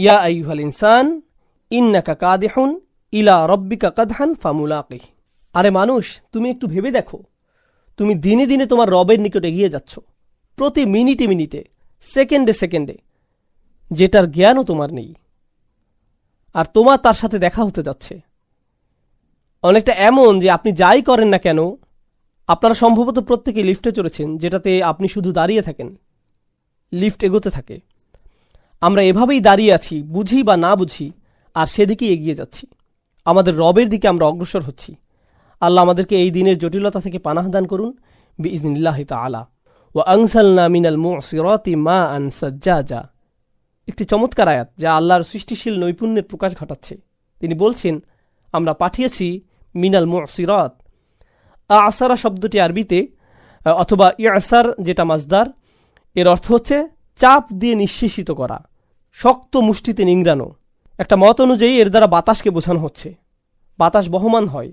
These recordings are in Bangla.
ইয়া আইয়ুহাল ইনসান ইন্নাকা কাদিহুন ইলা রব্বিকা কাদহান ফামুলাকিহ। আরে মানুষ, তুমি একটু ভেবে দেখো, তুমি দিনে দিনে তোমার রবের নিকট এগিয়ে যাচ্ছ, প্রতি মিনিটে মিনিটে, সেকেন্ডে সেকেন্ডে, যেটার জ্ঞানও তোমার নেই, আর তোমার তার সাথে দেখা হতে যাচ্ছে। অনেকটা এমন যে আপনি যাই করেন না কেন, আপনারা সম্ভবত প্রত্যেকে লিফটে চড়েছেন, যেটাতে আপনি শুধু দাঁড়িয়ে থাকেন, লিফট এগোতে থাকে। আমরা এভাবেই দাঁড়িয়ে আছি, বুঝি বা না বুঝি, আর সেদিকেই এগিয়ে যাচ্ছি, আমাদের রবের দিকে আমরা অগ্রসর হচ্ছি। আল্লাহ আমাদেরকে এই দিনের জটিলতা থেকে পানাহ দান করুন বিইজনিল্লাহি তাআলা। ওয়া আনসালনা মিনাল মুসিরাতি মাআন সাজ্জাজা। একটি চমৎকার আয়াত যা আল্লাহর সৃষ্টিশীল নৈপুণ্যের প্রকাশ ঘটাচ্ছে। তিনি বলছেন, আমরা পাঠিয়েছি মিনাল মুসিরাত। আসারা শব্দটি আরবিতে অথবা ইয়াসার, যেটা মাজদার, এর অর্থ হচ্ছে চাপ দিয়ে নিঃশেষিত করা, শক্ত মুষ্টিতে নিংড়ানো। একটা মত অনুযায়ী এর দ্বারা বাতাসকে বোঝানো হচ্ছে। বাতাস বহমান হয়,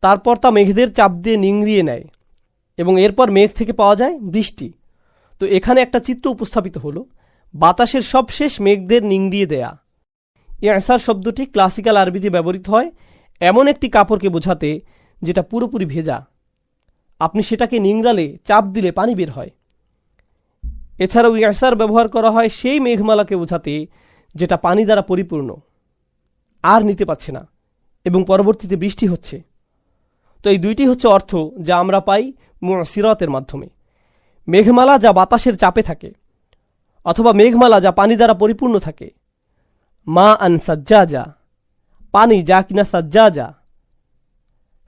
তারপর তা মেঘদের চাপ দিয়ে নিংড়িয়ে নেয়, এবং এরপর মেঘ থেকে পাওয়া যায় বৃষ্টি। তো এখানে একটা চিত্র উপস্থাপিত হলো, বাতাসের সবশেষ মেঘদের নিংড়িয়ে দেয়া। ইয়াসার শব্দটি ক্লাসিক্যাল আরবিতে ব্যবহৃত হয় এমন একটি কাপড়কে বোঝাতে যেটা পুরোপুরি ভেজা, আপনি সেটাকে নিংড়ালে, চাপ দিলে পানি বের হয়। এছাড়াও ইয়াসার ব্যবহার করা হয় সেই মেঘমালাকে বোঝাতে যেটা পানি দ্বারা পরিপূর্ণ, আর নিতে পারছে না, এবং পরবর্তীতে বৃষ্টি হচ্ছে। তো এই দুইটি হচ্ছে অর্থ যা আমরা পাই মুসিরাতের মাধ্যমে। মেঘমালা যা বাতাসের চাপে থাকে, অথবা মেঘমালা যা পানি দ্বারা পরিপূর্ণ থাকে। মা আন সাজ্জাজা, পানি যা কিনা সাজ্জাজা।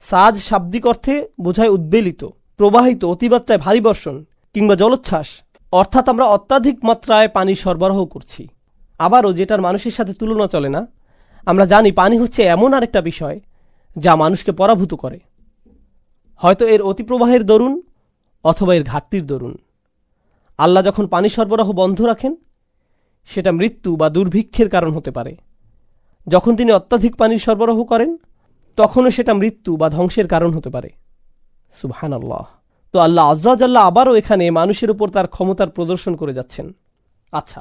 সাজ শাব্দিক অর্থে বোঝায় উদ্বেলিত, প্রবাহিত, অতিমাত্রায় ভারী বর্ষণ কিংবা জলোচ্ছ্বাস, অর্থাৎ আমরা অত্যাধিক মাত্রায় পানি সরবরাহ করছি। আবারও যেটার মানুষের সাথে তুলনা চলে না, আমরা জানি পানি হচ্ছে এমন আরেকটা বিষয় যা মানুষকে পরাভূত করে, হয়তো এর অতিপ্রবাহের দরুন অথবা এর ঘাটতির দরুন। আল্লাহ যখন পানি সরবরাহ বন্ধ রাখেন, সেটা মৃত্যু বা দুর্ভিক্ষের কারণ হতে পারে। যখন তিনি অত্যাধিক পানির সরবরাহ করেন, তখনও সেটা মৃত্যু বা ধ্বংসের কারণ হতে পারে। সুবহানাল্লাহ। তো আল্লাহ আজ্জা ওয়া জাল্লা আবারও এখানে মানুষের উপর তার ক্ষমতার প্রদর্শন করে যাচ্ছেন। আচ্ছা,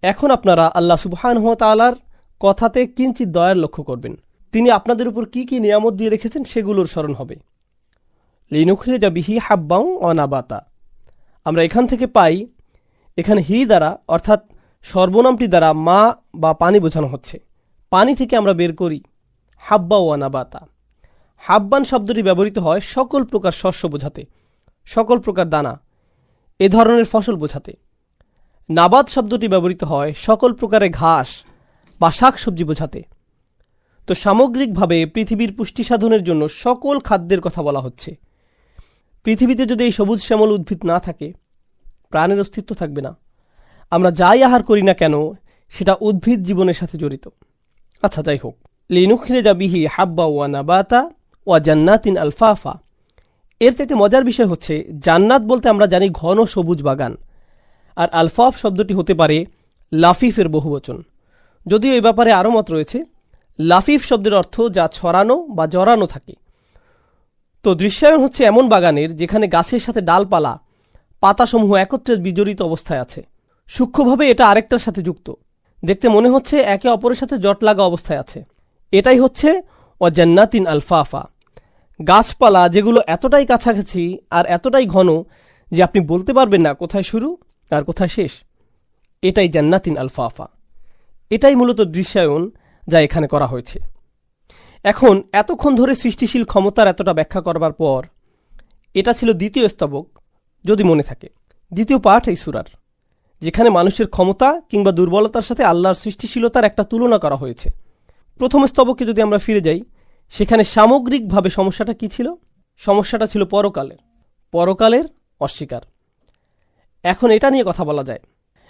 এখন আপনারা আল্লাহ সুবহানাহু ওয়া তাআলার কথাতে কিঞ্চিত দয়ার লক্ষ্য করবেন। তিনি আপনাদের উপর কি কি নিয়ামত দিয়ে রেখেছেন সেগুলোর স্মরণ হবে। লিনুখরিজা বিহি হাব্বাও ওয়া নাবাতা। আমরা এখান থেকে পাই, এখানে হি দ্বারা অর্থাৎ সর্বনামটি দ্বারা মা বা পানি বোঝানো হচ্ছে। পানি থেকে আমরা বের করি হাব্বা ওয়া নাবাতা। হাব্বান শব্দটি ব্যবহৃত হয় সকল প্রকার শস্য বোঝাতে, সকল প্রকার দানা, এ ধরনের ফসল বোঝাতে। নাবাত শব্দটি ব্যবহৃত হয় সকল প্রকারের ঘাস বা শাক সবজি বোঝাতে। তো সামগ্রিকভাবে পৃথিবীর পুষ্টি সাধনের জন্য সকল খাদ্যের কথা বলা হচ্ছে। পৃথিবীতে যদি এই সবুজ শ্যামল উদ্ভিদ না থাকে, প্রাণের অস্তিত্ব থাকবে না। আমরা যাই আহার করি না কেন, সেটা উদ্ভিদ জীবনের সাথে জড়িত। আচ্ছা, যাই হোক, লিনুখরিজা বিহি হাব্বা ওয়া নাবাতা ওয়া জান্নাতিন আলফাফা। এর চাইতে মজার বিষয় হচ্ছে, জান্নাত বলতে আমরা জানি ঘন সবুজ বাগান, আর আলফাফ শব্দটি হতে পারে লাফিফের বহুবচন। যদিও এই ব্যাপারে আরও মত রয়েছে। লাফিফ শব্দের অর্থ যা ছড়ানো বা জড়ানো থাকে। তো দৃশ্যায়ন হচ্ছে এমন বাগানের যেখানে গাছের সাথে ডালপালা, পাতাসমূহ একত্রে বিজড়িত অবস্থায় আছে। সূক্ষ্মভাবে এটা আরেকটার সাথে যুক্ত, দেখতে মনে হচ্ছে একে অপরের সাথে জট লাগা অবস্থায় আছে। এটাই হচ্ছে ওয়া জান্নাতিন আলফাফা। গাছপালা যেগুলো এতটাই কাছাকাছি আর এতটাই ঘন যে আপনি বলতে পারবেন না কোথায় শুরু আর কোথায় শেষ, এটাই জান্নাতিন আলফাফা। এটাই মূলত দৃশ্যায়ন যা এখানে করা হয়েছে। এখন এতক্ষণ ধরে সৃষ্টিশীল ক্ষমতার এতটা ব্যাখ্যা করবার পর, এটা ছিল দ্বিতীয় স্তবক, যদি মনে থাকে, দ্বিতীয় পাঠ এই সূরার, যেখানে মানুষের ক্ষমতা কিংবা দুর্বলতার সাথে আল্লাহর সৃষ্টিশীলতার একটা তুলনা করা হয়েছে। প্রথম স্তবকে যদি আমরা ফিরে যাই, সেখানে সামগ্রিকভাবে সমস্যাটা কি ছিল? সমস্যাটা ছিল পরকালের অস্বীকার। এখন এটা নিয়ে কথা বলা যায়।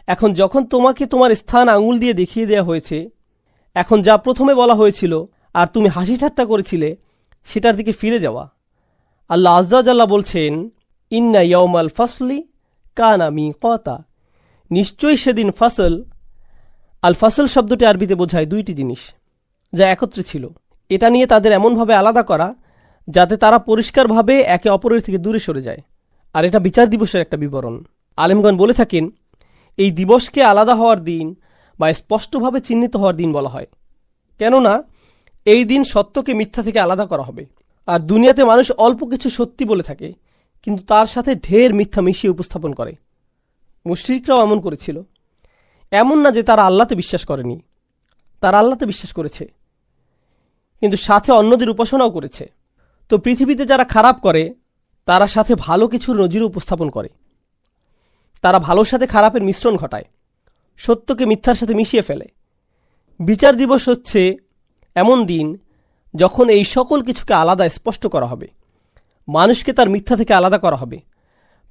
এখন যখন তোমাকে তোমার স্থান আঙুল দিয়ে দেখিয়ে দেওয়া হয়েছে, এখন যা প্রথমে বলা হয়েছিল আর তুমি হাসি ঠাট্টা করেছিলে, সেটার দিকে ফিরে যাওয়া। আল্লাহ আজ্জা ওয়া জাল্লা বলছেন, ইন্না ইয়াউমাল ফাসলি কানা মিকাতা। নিশ্চয়ই সেদিন ফাসল। আল ফাসল শব্দটি আরবিতে বোঝায় দুইটি জিনিস যা একত্রে ছিল। এটা নিয়ে তাদের এমনভাবে আলাদা করা যাতে তারা পরিষ্কারভাবে একে অপরের থেকে দূরে সরে যায়। আর এটা বিচার দিবসের একটা বিবরণ। আলেমগণ বলে থাকেন, এই দিবসকে আলাদা হওয়ার দিন বা স্পষ্টভাবে চিহ্নিত হওয়ার দিন বলা হয়। কেননা এই দিন সত্যকে মিথ্যা থেকে আলাদা করা হবে। আর দুনিয়াতে মানুষ অল্প কিছু সত্যি বলে থাকে, কিন্তু তার সাথে ঢের মিথ্যা মিশিয়ে উপস্থাপন করে। মুশরিকরাও এমন করেছিল। এমন না যে তারা আল্লাহতে বিশ্বাস করেনি, তারা আল্লাহতে বিশ্বাস করেছে, কিন্তু সাথে অন্যদের উপাসনাও করেছে। তো পৃথিবীতে যারা খারাপ করে তারা সাথে ভালো কিছুর নজির উপস্থাপন করে। তারা ভালোর সাথে খারাপের মিশ্রণ ঘটায়, সত্যকে মিথ্যার সাথে মিশিয়ে ফেলে। বিচার দিবস হচ্ছে এমন দিন যখন এই সকল কিছুকে আলাদা স্পষ্ট করা হবে। মানুষকে তার মিথ্যা থেকে আলাদা করা হবে,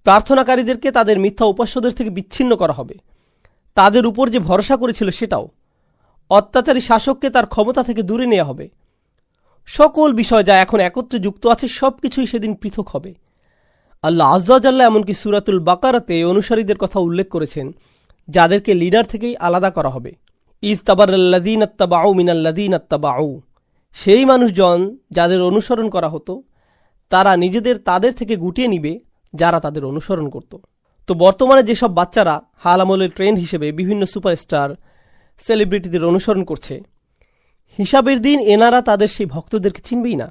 প্রার্থনাকারীদেরকে তাদের মিথ্যা উপাস্যদের থেকে বিচ্ছিন্ন করা হবে, তাদের উপর যে ভরসা করেছিল সেটাও, অত্যাচারী শাসককে তার ক্ষমতা থেকে দূরে নেওয়া হবে। সকল বিষয় যা এখন একত্রে যুক্ত আছে সবকিছুই সেদিন পৃথক হবে। আল্লাহ আজ্জা ওয়া জাল্লা এমনকি সূরাতুল বাকারাতে অনুসারীদের কথা উল্লেখ করেছেন যাদেরকে লিডার থেকেই আলাদা করা হবে। ইজ তাবারাল্লাযীনা ইত্তাবাউ মিনাল্লাযীনা ইত্তাবাউ, সেই মানুষজন যাদের অনুসরণ করা হতো তারা নিজেদের তাদের থেকে গুটিয়ে নিবে যারা তাদের অনুসরণ করত। তো বর্তমানে যেসব বাচ্চারা হাল আমলের ট্রেন্ড হিসেবে বিভিন্ন সুপারস্টার সেলিব্রিটিদের অনুসরণ করছে, হিসাবের দিন এনারা তাদের সেই ভক্তদেরকে চিনবেই না।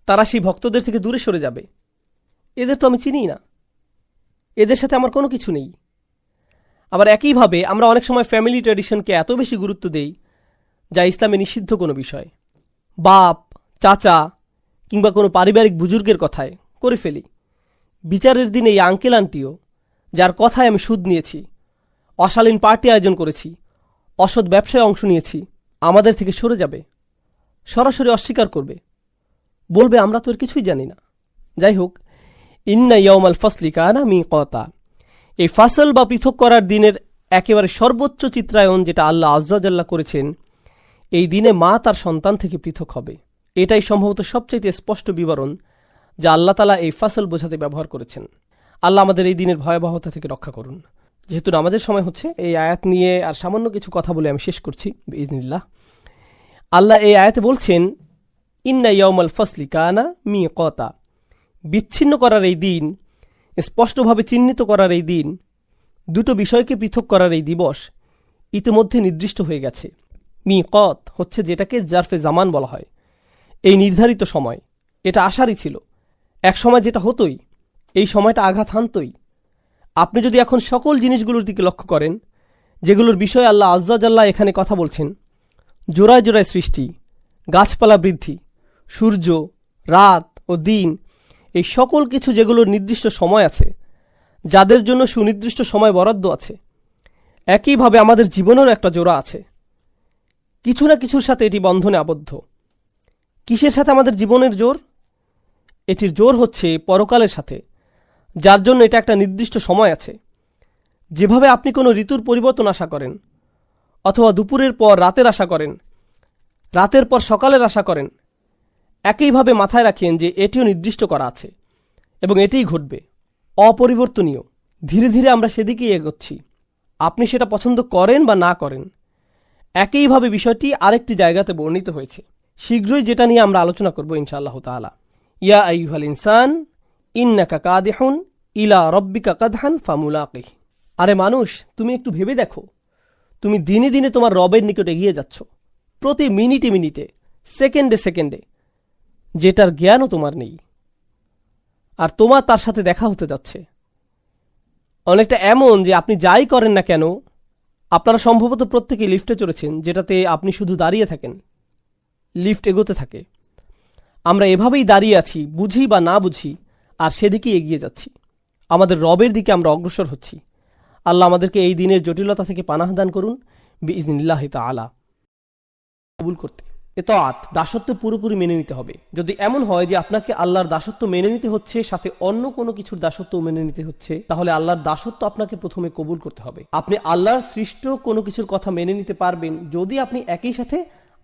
তারা সেই ভক্তদের থেকে দূরে সরে যাবে। এদের তো আমি চিনিই না, এদের সাথে আমার কোনো কিছু নেই। আবার একইভাবে আমরা অনেক সময় ফ্যামিলি ট্র্যাডিশনকে এত বেশি গুরুত্ব দেই যা ইসলামে নিষিদ্ধ কোনো বিষয়। বাপ, চাচা কিংবা কোনো পারিবারিক বুজুর্গের কথায় করে ফেলি। বিচারের দিন এই আঙ্কেল আন্টিও যার কথায় আমি সুদ নিয়েছি, অশালীন পার্টি আয়োজন করেছি, অসৎ ব্যবসায় অংশ নিয়েছি, আমাদের থেকে সরে যাবে, সরাসরি অস্বীকার করবে, বলবে আমরা তো এর কিছুই জানি না। যাই হোক, ইন্না ইয়াউমাল ফাসলি কানা মিকাতা, এই ফাসল বা পৃথক করার দিনের একেবারে সর্বোচ্চ চিত্রায়ন যেটা আল্লাহ আজ্জা ওয়া জাল্লা করেছেন, এই দিনে মা তার সন্তান থেকে পৃথক হবে। এটাই সম্ভবত সবচাইতে স্পষ্ট বিবরণ যা আল্লাহ তাআলা এই ফাসল বোঝাতে ব্যবহার করেছেন। আল্লাহ আমাদের এই দিনের ভয়াবহতা থেকে রক্ষা করুন। যেহেতু নামাজের সময় হচ্ছে, এই আয়াত নিয়ে আর সামান্য কিছু কথা বলে আমি শেষ করছি বিইজনিল্লাহ। আল্লাহ এই আয়াতে বলছেন, ইন্না ইয়াউমাল ফাসলি কানা মিকাতা, বিচ্ছিন্ন করার এই দিন, স্পষ্টভাবে চিহ্নিত করার এই দিন, দুটো বিষয়কে পৃথক করার এই দিবস ইতিমধ্যে নির্দিষ্ট হয়ে গেছে। মিকাত হচ্ছে যেটাকে জারফে জামান বলা হয়, এই নির্ধারিত সময়। এটা আশারই ছিল, এক সময় যেটা হতোই, এই সময়টা আঘাত হানতই। আপনি যদি এখন সকল জিনিসগুলোর দিকে লক্ষ্য করেন যেগুলোর বিষয়ে আল্লাহ আজ্জা ওয়া জাল্লা এখানে কথা বলছেন, জোড়ায় জোড়ায় সৃষ্টি, গাছপালা বৃদ্ধি, সূর্য, রাত ও দিন, এই সকল কিছু যেগুলোর নির্দিষ্ট সময় আছে, যাদের জন্য সুনির্দিষ্ট সময় বরাদ্দ আছে, একইভাবে আমাদের জীবনেরও একটা জোড়া আছে। কিছু না কিছুর সাথে এটি বন্ধনে আবদ্ধ। কিসের সাথে আমাদের জীবনের জোর? এটির জোর হচ্ছে পরকালের সাথে, যার জন্য এটা একটা নির্দিষ্ট সময় আছে। যেভাবে আপনি কোনো ঋতুর পরিবর্তন আশা করেন, অথবা দুপুরের পর রাতের আশা করেন, রাতের পর সকালের আশা করেন, একইভাবে মাথায় রাখেন যে এটিও নির্দিষ্ট করা আছে এবং এটিই ঘটবে, অপরিবর্তনীয়। ধীরে ধীরে আমরা সেদিকেই এগোচ্ছি, আপনি সেটা পছন্দ করেন বা না করেন। একইভাবে বিষয়টি আরেকটি জায়গাতে বর্ণিত হয়েছে, শীঘ্রই যেটা নিয়ে আমরা আলোচনা করব ইনশাআল্লাহ তাআলা। ইয়া আইয়ুহাল ইনসান ইন্নাকা কাদিহুন ইলা রাব্বিকা কাদহান ফামুলাকিহ। আরে মানুষ, তুমি একটু ভেবে দেখো, তুমি দিনে দিনে তোমার রবের নিকট এগিয়ে যাচ্ছ, প্রতি মিনিটে মিনিটে, সেকেন্ডে সেকেন্ডে, যেটার জ্ঞানও তোমার নেই, আর তোমার তার সাথে দেখা হতে যাচ্ছে। অনেকটা এমন যে আপনি যাই করেন না কেন, আপনারা সম্ভবত প্রত্যেকেই লিফটে চড়েছেন, যেটাতে আপনি শুধু দাঁড়িয়ে থাকেন, লিফট এগোতে থাকে। আমরা এভাবেই দাঁড়িয়ে আছি, বুঝি বা না বুঝি, আর সেদিকেই এগিয়ে যাচ্ছি, আমাদের রবের দিকে আমরা অগ্রসর হচ্ছি। আল্লাহ আমাদেরকে এই দিনের জটিলতা থেকে পানাহ দান করুন বিইজনিল্লাহি তাআলা। কবুল করতে ইতাআত, দাসত্ব পুরোপুরি মেনে নিতে হবে। যদি এমন হয় যে আপনাকে আল্লাহর দাসত্ব মেনে নিতে হচ্ছে, সাথে অন্য কোনো কিছুর দাসত্ব মেনে নিতে হচ্ছে, তাহলে আল্লাহর দাসত্ব আপনাকে প্রথমে কবুল করতে হবে। আপনি আল্লাহর সৃষ্ট কোনো কিছুর কথা মেনে নিতে পারবেন যদি আপনি একই সাথে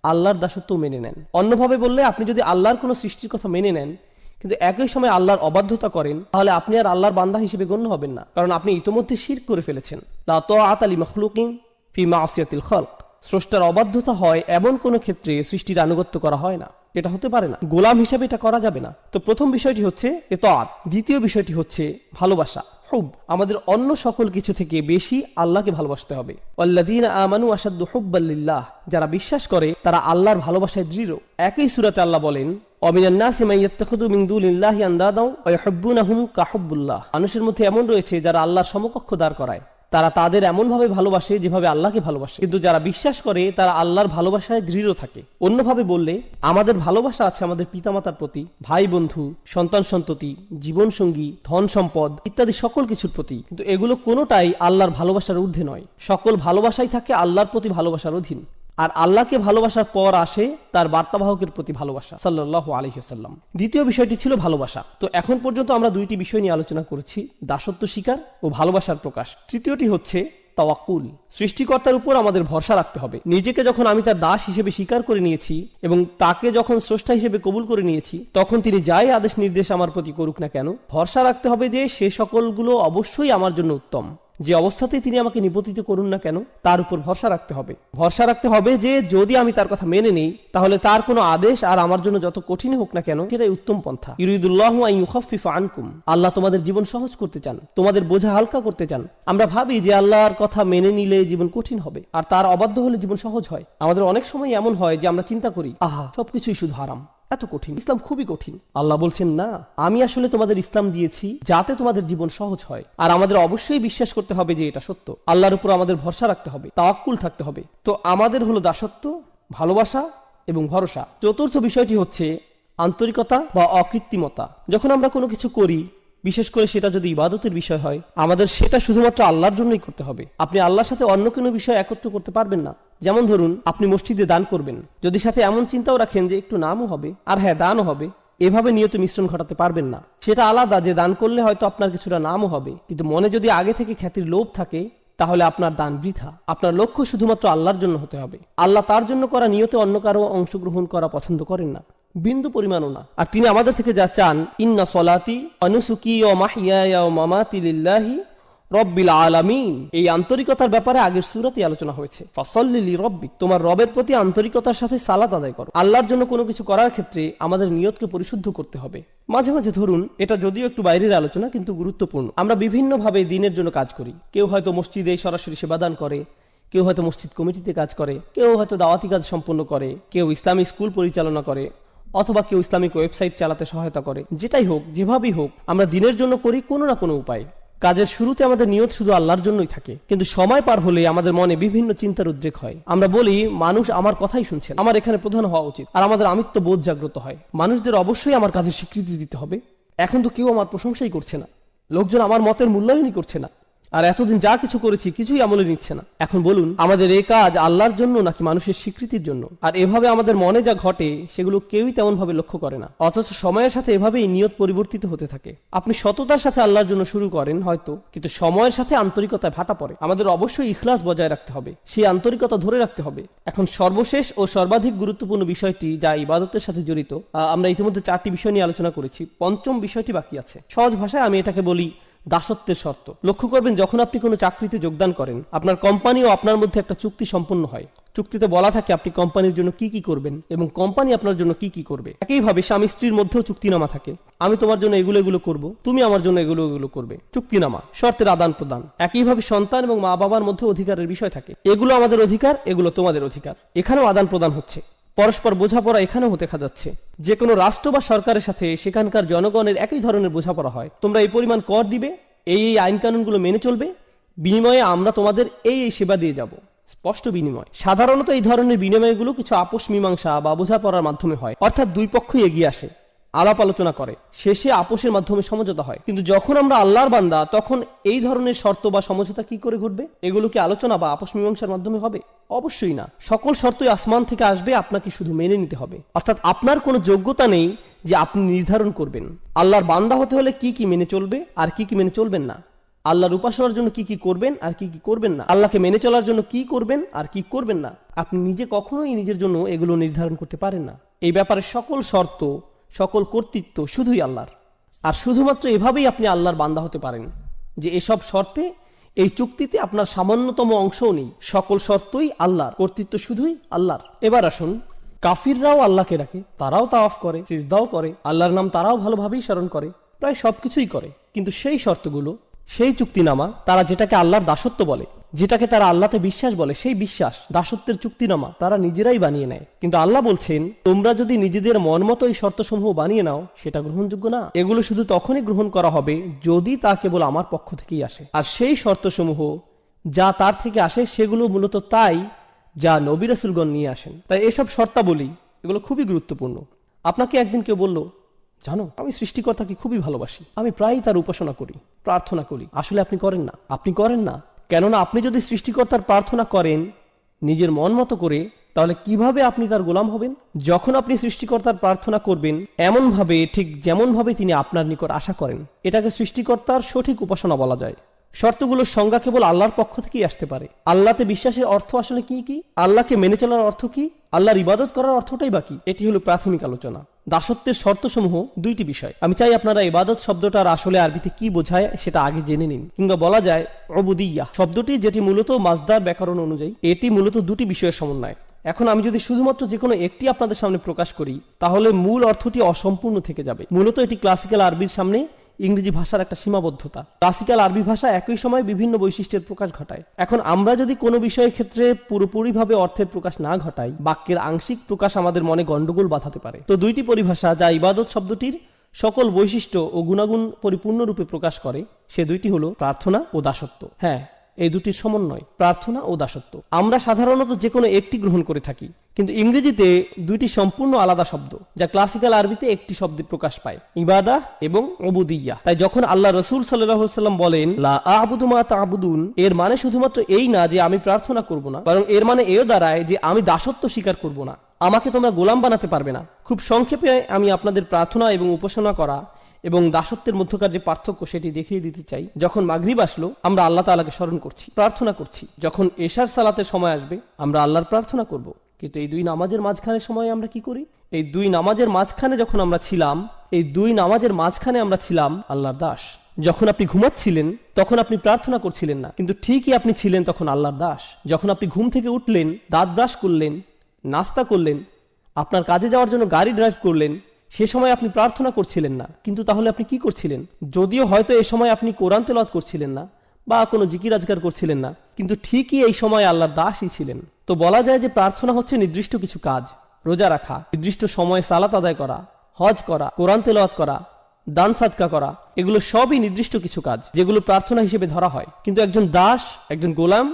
আল্লাহর দাসত্ব মেনে নেন। অন্যভাবে বললে, আপনি যদি আল্লাহর কোনো সৃষ্টির কথা মেনে নেন কিন্তু একই সময় আল্লাহর অবাধ্যতা করেন, তাহলে আপনি আর আল্লাহর বান্দা হিসেবে গণ্য হবেন না, কারণ আপনি ইতোমধ্যে শিরক করে ফেলেছেন। লা তাআতা লিমাখলুকিন ফি মাসিয়াতিল খালক, স্রষ্টার অবাধ্যতা হয় এমন কোনো ক্ষেত্রে সৃষ্টির আনুগত্য করা হয় না, এটা হতে পারে না, গোলাম হিসেবে এটা করা যাবে না। তো প্রথম বিষয়টি হচ্ছে ইতাআত, দ্বিতীয় বিষয়টি হচ্ছে ভালোবাসা। হুব, আমাদের অন্য সকল কিছু থেকে বেশি আল্লাহকে ভালোবাসতে হবে। ওয়াল্লাযীনা আমানু আশাদ্দু হুব্বাল লিল্লাহ, যারা বিশ্বাস করে তারা আল্লাহর ভালোবাসায় দৃঢ়। একই সূরাতে আল্লাহ বলেন, ওয়ামিনান নাসি মান ইয়াত্তাখিযু মিন দুনিল্লাহি আনদাদাও ওয়া ইউহিব্বুনাহুম কাহুব্বুল্লাহ। মানুষের মধ্যে এমন রয়েছে যারা আল্লাহর সমকক্ষ দাঁড় করায়, তারা তাদের এমন ভাবে ভালোবাসে যেভাবে আল্লাহকে ভালোবাসে, কিন্তু যারা বিশ্বাস করে তারা আল্লাহর ভালোবাসায় দৃঢ় থাকে। অন্যভাবে বললে, আমাদের ভালোবাসা আছে আমাদের পিতামাতার প্রতি, ভাই বন্ধু, সন্তান সন্ততি, জীবন সঙ্গী, ধন সম্পদ ইত্যাদি সকল কিছুর প্রতি, কিন্তু এগুলো কোনোটাই আল্লাহর ভালোবাসার ঊর্ধ্বে নয়। সকল ভালোবাসাই থাকে আল্লাহর প্রতি ভালোবাসার অধীন। আর আল্লাহকে ভালোবাসার পর আসে তার বার্তাবাহকের প্রতি ভালোবাসা, সাল্লাল্লাহু আলাইহি ওয়াসাল্লাম। দ্বিতীয় বিষয়টি ছিল ভালোবাসা। তো এখন পর্যন্ত আমরা দুইটি বিষয় নিয়ে আলোচনা করেছি, দাসত্ব স্বীকার ও ভালোবাসার প্রকাশ। তৃতীয়টি হচ্ছে তাওয়াক্কুল। সৃষ্টিকর্তার উপর আমাদের ভরসা রাখতে হবে। নিজেকে যখন আমি তার দাস হিসেবে স্বীকার করে নিয়েছি এবং তাকে যখন স্রষ্টা হিসেবে কবুল করে নিয়েছি, তখন তিনি যাই আদেশ নির্দেশ আমার প্রতি করুক না কেন, ভরসা রাখতে হবে যে সে সকলগুলো অবশ্যই আমার জন্য উত্তম। যে অবস্থাতেই তিনি আমাকে নিপতিত করুন না কেন, তার উপর ভরসা রাখতে হবে। ভরসা রাখতে হবে যে যদি আমি তার কথা মেনে নেই, তাহলে তার কোনো আদেশ আর আমার জন্য যত কঠিন হোক না কেন, সেটাই উত্তম পন্থা। ইউরিদুল্লাহু আন ইউখাফফিফা আনকুম, আল্লাহ তোমাদের জীবন সহজ করতে চান, তোমাদের বোঝা হালকা করতে চান। আমরা ভাবি যে আল্লাহর কথা মেনে নিলে জীবন কঠিন হবে, আর তার অবাধ্য হলে জীবন সহজ হয়। আমাদের অনেক সময় এমন হয় যে আমরা চিন্তা করি, আহা, সবকিছুই শুধু হারাম, এত কঠিন, ইসলাম খুবই কঠিন। আল্লাহ বলছেন, না, আমি আসলে তোমাদের ইসলাম দিয়েছি যাতে তোমাদের জীবন সহজ হয়। আর আমাদের অবশ্যই বিশ্বাস করতে হবে যে এটা সত্য। আল্লাহর উপর আমাদের ভরসা রাখতে হবে, তাওয়াক্কুল থাকতে হবে। তো আমাদের হলো দাসত্ব, ভালোবাসা এবং ভরসা। চতুর্থ বিষয়টি হচ্ছে আন্তরিকতা বা অকৃত্রিমতা। যখন আমরা কোনো কিছু করি, বিশেষ করে সেটা যদি ইবাদতের বিষয় হয়, আমাদের সেটা শুধুমাত্র আল্লাহর জন্যই করতে হবে। আপনি আল্লাহর সাথে অন্য কোনো বিষয় একত্র করতে পারবেন না। যেমন ধরুন, আপনি মসজিদে দান করবেন, যদি সাথে এমন চিন্তাও রাখেন যে একটু নামও হবে আর হ্যাঁ দানও হবে, এভাবে নিয়ত মিশ্রণ ঘটাতে পারবেন না। সেটা আলাদা যে দান করলে হয়তো আপনার কিছুটা নামও হবে, কিন্তু মনে যদি আগে থেকে খ্যাতির লোভ থাকে, তাহলে আপনার দান বৃথা। আপনার লক্ষ্য শুধুমাত্র আল্লাহর জন্য হতে হবে। আল্লাহ তার জন্য করা নিয়তে অন্য কারো অংশগ্রহণ করা পছন্দ করেন না, বিন্দু পরিমাণও না। আর তিনি আমাদের থেকে যা চান, ইন্না সলাতি ওয়া নুসুকি ওয়া মাহইয়ায়া ওয়া মামাতি লিল্লাহি রব্বিল আলামিন, এই আন্তরিকতার ব্যাপারে আগের সূরাতে আলোচনা হয়েছে। ফাসাল্লি লিরাব্বিক, তোমার রবের প্রতি আন্তরিকতার সাথে সালাত আদায় করো। আল্লাহর জন্য কোনো কিছু করার ক্ষেত্রে আমাদের নিয়তকে পরিশুদ্ধ করতে হবে। মাঝে মাঝে ধরুন, এটা যদিও একটু বাইরের আলোচনা কিন্তু গুরুত্বপূর্ণ, আমরা বিভিন্নভাবে দিনের জন্য কাজ করি। কেউ হয়তো মসজিদে সরাসরি সেবাদান করে, কেউ হয়তো মসজিদ কমিটিতে কাজ করে, কেউ হয়তো দাওয়াতি কাজ সম্পন্ন করে, কেউ ইসলামী স্কুল পরিচালনা করে, অথবা কেউ ইসলামিক ওয়েবসাইট চালাতে সহায়তা করে। যেটাই হোক, যেভাবেই হোক, আমরা দিনের জন্য করি কোনো না কোনো উপায়। কাজের শুরুতে আমাদের নিয়ত শুধু আল্লাহর জন্যই থাকে, কিন্তু সময় পার হলে আমাদের মনে বিভিন্ন চিন্তার উদ্রেক হয়। আমরা বলি, মানুষ আমার কথাই শুনছে, আমার এখানে প্রধান হওয়া উচিত, আর আমাদের আমিত্ব বোধ জাগ্রত হয়। মানুষদের অবশ্যই আমার কাজের স্বীকৃতি দিতে হবে। এখন তো কেউ আমার প্রশংসাই করছে না, লোকজন আমার মতের মূল্যায়নই করছে না, আর এতদিন যা কিছু করেছি কিছুই আমলে নিচ্ছে না। এখন বলুন, আমাদের এই কাজ আল্লাহর জন্য নাকি মানুষের স্বীকৃতির জন্য? আর এভাবে আমাদের মনে যা ঘটে সেগুলো কেউই তেমন ভাবে লক্ষ্য করে না, অথচ সময়ের সাথে এভাবেই নিয়ত পরিবর্তিত হতে থাকে। আপনি সততার সাথে আল্লাহর জন্য শুরু করেন হয়তো, কিন্তু সময়ের সাথে আন্তরিকতায় ভাটা পড়ে। আমাদের অবশ্যই ইখলাস বজায় রাখতে হবে, সেই আন্তরিকতা ধরে রাখতে হবে। এখন সর্বশেষ ও সর্বাধিক গুরুত্বপূর্ণ বিষয়টি, যা ইবাদতের সাথে জড়িত, আমরা ইতিমধ্যে 4টি বিষয় নিয়ে আলোচনা করেছি, পঞ্চম বিষয়টি বাকি আছে। সহজ ভাষায় আমি এটাকে বলি দাসত্বের শর্ত। লক্ষ্য করবেন, যখন আপনি কোনো চাকরিতে যোগদান করেন, আপনার কোম্পানি ও আপনার মধ্যে একটা চুক্তি সম্পন্ন হয়। চুক্তিতে বলা থাকে আপনি কোম্পানির জন্য কি কি করবেন এবং কোম্পানি আপনার জন্য কি কি করবে। একইভাবে স্বামী স্ত্রীর মধ্যেও চুক্তিনামা থাকে, আমি তোমার জন্য এগুলো এগুলো করব, তুমি আমার জন্য এগুলো এগুলো করবে। চুক্তিনামা, শর্তের আদান প্রদান। একইভাবে সন্তান এবং মা বাবার মধ্যে অধিকারের বিষয় থাকে, এগুলো আমাদের অধিকার, এগুলো তোমাদের অধিকার। এখানেও আদান প্রদান হচ্ছে, পরস্পর বোঝাপড়া এখানেও দেখা যাচ্ছে। যে কোনো রাষ্ট্র বা সরকারের সাথে সেখানকার জনগণের একই ধরনের বোঝাপড়া হয়। তোমরা এই পরিমাণ কর দিবে, এই আইন কানুনগুলো মেনে চলবে, বিনিময়ে আমরা তোমাদের এই সেবা দিয়ে যাব। স্পষ্ট বিনিময়। সাধারণত এই ধরনের বিনিময়গুলো কিছু আপোষ মীমাংসা বা বোঝাপড়ার মাধ্যমে হয়, অর্থাৎ দুই পক্ষই এগিয়ে আসে, আলাপ আলোচনা করে, শেষে আপোষের মাধ্যমে সমঝোতা হয়। কিন্তু যখন আমরা আল্লাহর বান্দা, তখন এই ধরনের শর্ত বা সমঝোতা কি করে ঘটবে? এগুলো কি আলোচনা বা আপোষ মীমাংসার মাধ্যমে হবে? অবশ্যই না। সকল শর্তই আসমান থেকে আসবে, আপনাকে শুধু মেনে নিতে হবে। অর্থাৎ আপনার কোনো যোগ্যতা নেই যে আপনি নির্ধারণ করবেন আল্লাহর বান্দা হতে হলে কি কি মেনে চলবে আর কি কি মেনে চলবেন না, আল্লাহর উপাসনার জন্য কি কি করবেন আর কি কি করবেন না, আল্লাহকে মেনে চলার জন্য কি করবেন আর কি করবেন না। আপনি নিজে কখনোই নিজের জন্য এগুলো নির্ধারণ করতে পারেন না। এই ব্যাপারে সকল শর্ত, সকল কর্তৃত্ব শুধুই আল্লাহর। আর শুধুমাত্র এভাবেই আপনি আল্লাহর বান্দা হতে পারেন যে এসব শর্তে, এই চুক্তিতে আপনার সামান্যতম অংশও নেই। সকল শর্তই আল্লাহর, কর্তৃত্ব শুধুই আল্লাহর। এবার আসুন, কাফিররাও আল্লাহকে ডাকে, তারাও তাওয়াফ করে, সিজদাও করে, আল্লাহর নাম তারাও ভালোভাবেই স্মরণ করে, প্রায় সবকিছুই করে, কিন্তু সেই শর্তগুলো সেই চুক্তিনামা, তারা যেটাকে আল্লাহর দাসত্ব বলে, যেটাকে তারা আল্লাহতে বিশ্বাস বলে, সেই বিশ্বাস দাসত্বের চুক্তিনামা তারা নিজেরাই বানিয়ে নেয়। কিন্তু আল্লাহ বলছেন, তোমরা যদি নিজেদের মন মতো এই শর্তসমূহ বানিয়ে নাও, সেটা গ্রহণযোগ্য না। এগুলো শুধু তখনই গ্রহণ করা হবে যদি তা কেবল আমার পক্ষ থেকেই আসে। আর সেই শর্তসমূহ যা তার থেকে আসে সেগুলো মূলত তাই যা নবী রাসূলগণ নিয়ে আসেন। তাই এসব শর্তাবলী এগুলো খুবই গুরুত্বপূর্ণ। আপনাকে একদিন কেউ বলল, জানো আমি সৃষ্টিকর্তাকে খুবই ভালোবাসি, আমি প্রায়ই তার উপাসনা করি, প্রার্থনা করি। আসলে আপনি করেন না, আপনি করেন না। কেননা আপনি যদি সৃষ্টিকর্তার প্রার্থনা করেন নিজের মন মতো করে, তাহলে কিভাবে আপনি তার গোলাম হবেন? যখন আপনি সৃষ্টিকর্তার প্রার্থনা করবেন এমনভাবে, ঠিক যেমনভাবে তিনি আপনার নিকট আশা করেন, এটাকে সৃষ্টিকর্তার সঠিক উপাসনা বলা যায়। শর্তগুলোর সংজ্ঞা কেবল আল্লাহর পক্ষ থেকেই আসতে পারে। আল্লাহতে বিশ্বাসের অর্থ আসলে কি কি? আল্লাহকে মেনে চলার অর্থ কি? আল্লাহর ইবাদত করার অর্থটাই বাকি। এটি হলো প্রাথমিক আলোচনা। দাসত্বের শর্তসমূহ দুইটি বিষয়। আমি চাই আপনারা ইবাদত শব্দটার আসলে আরবিতে কি বোঝায় সেটা আগে জেনে নিন। কিংবা বলা যায় উবুদিয়্যা শব্দটি, যেটি মূলত মাজদার ব্যাকরণ অনুযায়ী, এটি মূলত দুটি বিষয়ের সমন্বয়। এখন আমি যদি শুধুমাত্র যে কোনো একটি আপনাদের সামনে প্রকাশ করি, তাহলে মূল অর্থটি অসম্পূর্ণ থেকে যাবে। মূলত এটি ক্লাসিক্যাল আরবির সামনে ইংরেজি ভাষার একটা সীমাবদ্ধতা। ক্লাসিক্যাল আরবি ভাষা একই সময় বিভিন্ন বৈশিষ্ট্যের প্রকাশ ঘটায়। এখন আমরা যদি কোনো বিষয়ের ক্ষেত্রে পুরোপুরিভাবে অর্থের প্রকাশ না ঘটাই, বাক্যের আংশিক প্রকাশ আমাদের মনে গন্ডগোল বাঁধাতে পারে। তো দুইটি পরিভাষা যা ইবাদত শব্দটির সকল বৈশিষ্ট্য ও গুণাগুণ পরিপূর্ণরূপে প্রকাশ করে, সে দুইটি হলো প্রার্থনা ও দাসত্ব। হ্যাঁ, এই দুটির সমন্বয়, প্রার্থনা ও দাসত্ব। আমরা সাধারণত যে কোনো একটি গ্রহণ করে থাকি, কিন্তু ইংরেজিতে দুইটি সম্পূর্ণ আলাদা শব্দ, যা ক্লাসিক্যাল আরবিতে একটি শব্দে প্রকাশ পায়, ইবাদাহ এবং উবুদিয়্যাহ। তাই যখন আল্লাহ রাসূল সাল্লাল্লাহু আলাইহি ওয়াসাল্লাম বলেন লা আ'বুদু মা তা'বুদুন, এর মানে শুধুমাত্র এই না যে আমি প্রার্থনা করব না, বরং এর মানে এও দাঁড়ায় যে আমি দাসত্ব স্বীকার করব না, আমাকে তোমরা গোলাম বানাতে পারবে না। খুব সংক্ষেপে আমি আপনাদের প্রার্থনা এবং উপাসনা করা এবং দাসত্বের মধ্যকার যে পার্থক্য সেটি দেখিয়ে দিতে চাই। যখন মাগরিব আসলো, আমরা আল্লাহ তাআলাকে স্মরণ করছি, প্রার্থনা করছি। যখন এশার সালাতের সময় আসবে, আমরা আল্লাহর প্রার্থনা করব। কিন্তু এই দুই নামাজের মাঝখানে সময় আমরা কি করি? এই দুই নামাজের মাঝখানে যখন আমরা ছিলাম, এই দুই নামাজের মাঝখানে আমরা ছিলাম আল্লাহর দাস। যখন আপনি ঘুমাচ্ছিলেন তখন আপনি প্রার্থনা করছিলেন না, কিন্তু ঠিকই আপনি ছিলেন তখন আল্লাহর দাস। যখন আপনি ঘুম থেকে উঠলেন, দাঁত ব্রাশ করলেন, নাস্তা করলেন, আপনার কাজে যাওয়ার জন্য গাড়ি ড্রাইভ করলেন, সে সময় আপনি প্রার্থনা করছিলেন না, কিন্তু তাহলে আপনি কি করছিলেন? যদিও হয়তো এই সময় আপনি কোরআন তেলাওয়াত করছিলেন না বা কোনো জিকির আজকার করছিলেন না, কিন্তু ঠিকই এই সময় আল্লাহর দাসই ছিলেন। তো বলা যায় যে প্রার্থনা হচ্ছে নির্দিষ্ট কিছু কাজ, রোজা রাখা, নির্দিষ্ট সময়ে সালাত আদায় করা, হজ করা, কোরআন তেলাওয়াত করা, দান সাদকা করা, এগুলো সবই নির্দিষ্ট কিছু কাজ যেগুলো প্রার্থনা হিসেবে ধরা হয়। কিন্তু একজন দাস, একজন গোলাম,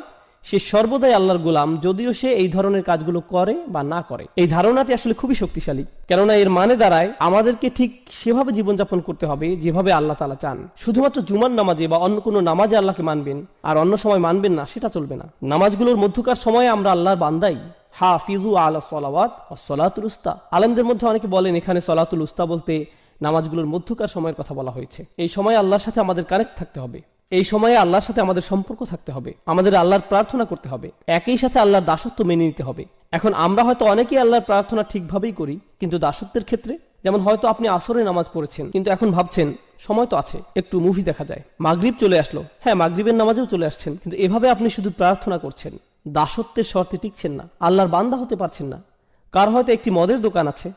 সে সর্বদাই আল্লাহর গোলাম, যদিও সে এই ধরনের কাজগুলো করে বা না করে। এই ধারণাটি আসলে খুবই শক্তিশালী, কেননা এর মানে দাঁড়ায় আমাদেরকে ঠিক সেভাবে জীবনযাপন করতে হবে যেভাবে আল্লাহ তাআলা চান। শুধুমাত্র জুমার নামাজে বা অন্য কোনো নামাজে আল্লাহকে মানবেন আর অন্য সময় মানবেন না, সেটা চলবে না। নামাজগুলোর মধ্যকার সময়ে আমরা আল্লাহর বান্দাই। হাফিজু আলা সলাওয়াত ওয়াস সালাতুল উস্তা। আলেমদের মধ্যে অনেকে বলেন এখানে সলাতুল উস্তা বলতে নামাজগুলোর মধ্যকার সময়ের কথা বলা হয়েছে। এই সময়ে আল্লাহর সাথে আমাদের কানেক্ট থাকতে হবে, এই সময়ে আল্লাহর সাথে আমাদের সম্পর্ক থাকতে হবে, আমাদের আল্লাহর প্রার্থনা করতে হবে, একই সাথে আল্লাহর দাসত্ব মেনে নিতে হবে। এখন আমরা হয়তো অনেকেই আল্লাহর প্রার্থনা ঠিকভাবেই করি, কিন্তু দাসত্বের ক্ষেত্রে, যেমন হয়তো আপনি আসরে নামাজ পড়েছেন, কিন্তু এখন ভাবছেন সময় তো আছে, একটু মুভি দেখা যায়। মাগরিব চলে আসলো, হ্যাঁ মাগরিবের নামাজেও চলে আসছেন, কিন্তু এভাবে আপনি শুধু প্রার্থনা করছেন, দাসত্বের শর্তে টিকছেন না, আল্লাহর বান্দা হতে পারছেন না। কার হয়তো একটি মদের দোকান আছে,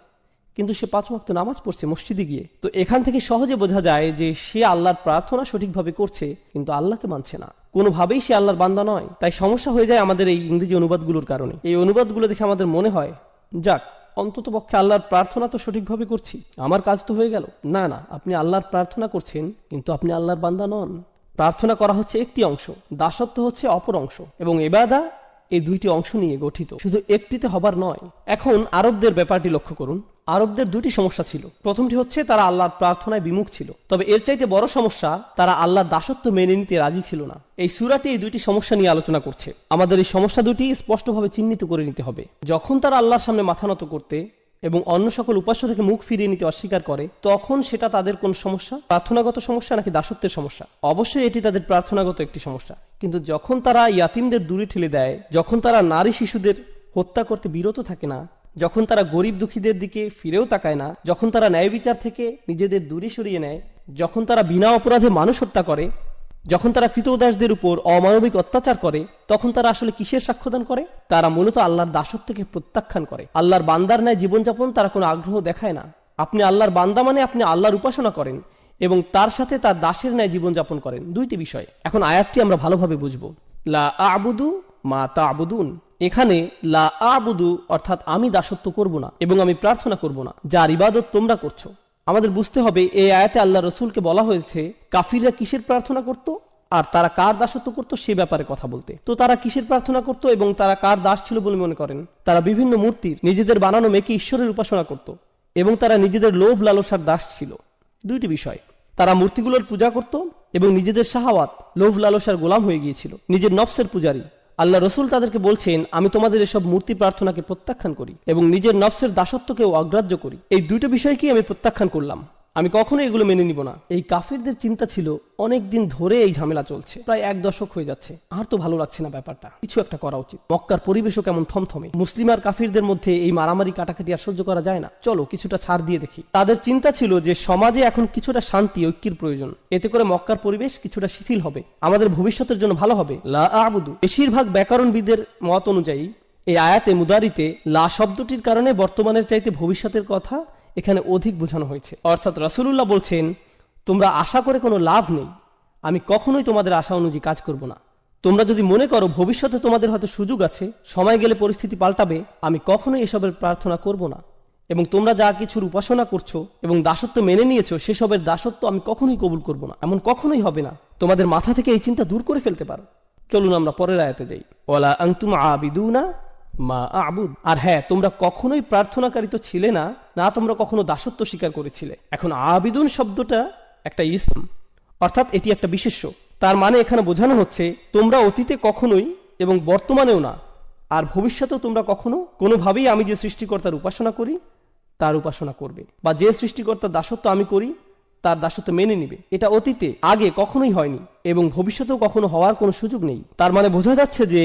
কিন্তু সে 5 ওয়াক্ত নামাজ পড়ছে মসজিদে গিয়ে। তো এখান থেকে সহজে বোঝা যায় যে সে আল্লাহর প্রার্থনা সঠিকভাবে করছে, কিন্তু আল্লাহকে মানছে না, কোনোভাবেই সে আল্লাহর বান্দা নয়। তাই সমস্যা হয়ে যায় আমাদের এই ইংরেজি অনুবাদগুলোর কারণে। এই অনুবাদগুলো দেখে আমাদের মনে হয়, যাক অন্তত পক্ষে আল্লাহর প্রার্থনা তো সঠিকভাবে করছি, আমার কাজ তো হয়ে গেল। না না, আপনি আল্লাহর প্রার্থনা করছেন, কিন্তু আপনি আল্লাহর বান্দা নন। প্রার্থনা করা হচ্ছে একটি অংশ, দাসত্ব হচ্ছে অপর অংশ, এবং ইবাদা এই দুইটি অংশ নিয়ে গঠিত, শুধু একটিতে হবার নয়। এখন আরবদের ব্যাপারটি লক্ষ্য করুন। আরবদের দুটি সমস্যা ছিল। প্রথমটি হচ্ছে তারা আল্লাহর প্রার্থনায় বিমুখ ছিল, তবে এর চাইতে বড় সমস্যা, তারা আল্লাহর দাসত্ব মেনে নিতে রাজি ছিল না। এই সূরাটি এই দুইটি সমস্যা নিয়ে আলোচনা করছে। আমাদের এই সমস্যা দুটি স্পষ্টভাবে চিহ্নিত করে নিতে হবে। যখন তারা আল্লাহর সামনে মাথা নত করতে এবং অন্য সকল উপাস্য থেকে মুখ ফিরিয়ে নিতে অস্বীকার করে, তখন সেটা তাদের কোন সমস্যা? প্রার্থনাগত সমস্যা নাকি দাসত্বের সমস্যা? অবশ্যই এটি তাদের প্রার্থনাগত একটি সমস্যা। কিন্তু যখন তারা ইয়াতিমদের দূরে ঠেলে দেয়, যখন তারা নারী শিশুদের হত্যা করতে বিরত থাকে না, যখন তারা গরিব দুঃখীদের দিকে ফিরেও তাকায় না, যখন তারা ন্যায় বিচার থেকে নিজেদের দূরে সরিয়ে নেয়, যখন তারা বিনা অপরাধে মানুষ হত্যা করে, যখন তারা কৃতদাসদের উপর অমানবিক অত্যাচার করে, তখন তারা আসলে কিসের সাক্ষ্যদান করে? তারা মূলত আল্লাহর দাসত্বকে প্রত্যাখ্যান করে। আল্লাহর বান্দার ন্যায় জীবনযাপন তারা কোনো আগ্রহ দেখায় না। আপনি আল্লাহর বান্দা মানে আপনি আল্লাহর উপাসনা করেন এবং তার সাথে তার দাসের ন্যায় জীবনযাপন করেন। দুইটি বিষয়। এখন আয়াতটি আমরা ভালোভাবে বুঝব। লা আ'বুদু মা তা'বুদুন, এখানে লা আ'বুদু অর্থাৎ আমি দাসত্ব করব না এবং আমি প্রার্থনা করব না যার ইবাদত তোমরা করছো। আমাদের বুঝতে হবে এই আয়াতে আল্লাহ রসুলকে বলা হয়েছে কাফিররা কিসের প্রার্থনা করত আর তারা কার দাসত্ব করত সে ব্যাপারে কথা বলতে। তো তারা কিসের প্রার্থনা করত এবং তারা কার দাস ছিল বলে মনে করেন? তারা বিভিন্ন মূর্তির নিজেদের বানানো মেয়েকে ঈশ্বরের উপাসনা করত এবং তারা নিজেদের লোভ লালসার দাস ছিল। দুইটি বিষয়। তারা মূর্তিগুলোর পূজা করত এবং নিজেদের শাহাওয়াত লোভ লালসার গোলাম হয়ে গিয়েছিল, নিজের নফসের পূজারী। আল্লাহ রসুল তাদেরকে বলছেন আমি তোমাদের এসব মূর্তি প্রার্থনাকে প্রত্যাখ্যান করি এবং নিজের নফসের দাসত্বকেও অগ্রাহ্য করি। এই দুইটা বিষয়কেই আমি প্রত্যাখ্যান করলাম, আমি কখনো এগুলো মেনে নিব না। এই কাফিরদের চিন্তা ছিল অনেক দিন ধরে এই ঝামেলা চলছে, প্রায় 1 দশক হয়ে যাচ্ছে, আর তো ভালো লাগছে না ব্যাপারটা, কিছু একটা করা উচিত। মক্কার পরিবেশও কেমন থমথমে, মুসলিম আর কাফিরদের মধ্যে এই মারামারি কাটাকাটি আর সহ্য করা যায় না, চলো কিছুটা ছাড় দিয়ে দেখি। তাদের চিন্তা ছিল যে সমাজে এখন কিছুটা শান্তি ঐক্যের প্রয়োজন, এতে করে মক্কার পরিবেশ কিছুটা শিথিল হবে, আমাদের ভবিষ্যতের জন্য ভালো হবে। লা আ'বুদু, বেশিরভাগ ব্যাকরণবিদের মত অনুযায়ী এই আয়াতে মুদারিতে লা শব্দটির কারণে বর্তমানের চাইতে ভবিষ্যতের কথা এখানে অধিক বোঝানো হয়েছে। অর্থাৎ রাসূলুল্লাহ বলছেন তোমরা আশা করে কোনো লাভ নেই, আমি কখনোই তোমাদের আশা অনুযায়ী কাজ করব না। তোমরা যদি মনে করো ভবিষ্যতে তোমাদের হয়তো সুযোগ আছে, সময় গেলে পরিস্থিতি পাল্টাবে, আমি কখনোই এসবের প্রার্থনা করব না। এবং তোমরা যা কিছুর উপাসনা করছো এবং দাসত্ব মেনে নিয়েছো সেসবের দাসত্ব আমি কখনোই কবুল করব না, এমন কখনোই হবে না। তোমাদের মাথা থেকে এই চিন্তা দূর করে ফেলতে পারো। চলুন আমরা পরের আয়াতে যাই। ওয়ালা আনতুম আবিদুনা মা আ'বুদ, আর হ্যাঁ তোমরা কখনোই প্রার্থনাকারী তো ছিলে না, না তোমরা কখনো দাসত্ব স্বীকার করেছিলে। এখন আবিদুন শব্দটা একটা ইসম, অর্থাৎ এটি একটা বিশেষ্য। তার মানে এখানে বোঝানো হচ্ছে তোমরা অতীতে কখনোই এবং বর্তমানেও না আর ভবিষ্যতেও তোমরা কখনো কোনোভাবেই আমি যে সৃষ্টিকর্তার উপাসনা করি তার উপাসনা করবে, বা যে সৃষ্টিকর্তার দাসত্ব আমি করি তার দাসত্ব মেনে নিবে। এটা অতীতে আগে কখনোই হয়নি এবং ভবিষ্যতেও কখনো হওয়ার কোনো সুযোগ নেই। তার মানে বোঝা যাচ্ছে যে